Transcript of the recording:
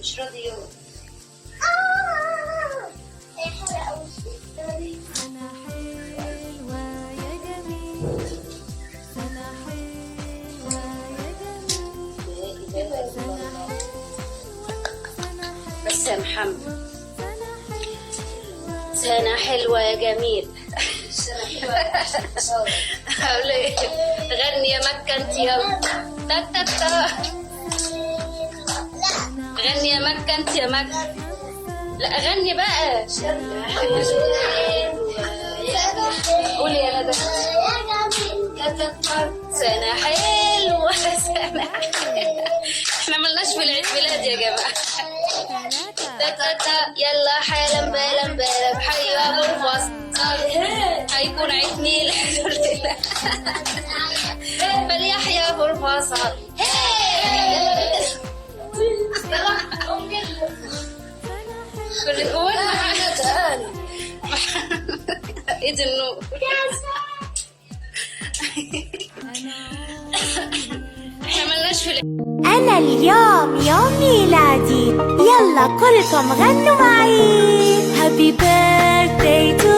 مش راضي يرد. سنة حلوة يا جميل، سنة حلوة يا جميل، لا إله إلا سنة الله. حلوة، سنة بس يا محمد، حلوة، سنة حلوة يا جميل. سنة حلوة أحسن تصور. هقول ايه؟ غني يا مكة انت يلا. تا تا تا. غني يا مكة انت يا مكة. لا غني بقى. سنة حلوة يا قولي يا ندى. سنة حلوة سنة حلوة. احنا ملناش في العيد ميلاد يا جماعة. تا تا تا. يلا حالا بالا بالا بحي ابو الفصل هيكون عيد ميلاد. فليحيى ابو الفصل. كل قول معانا. ايد النور. احنا ملناش في العيد. أنا اليوم يوم ميلادي، يلا كلكم غنوا معي. Happy birthday to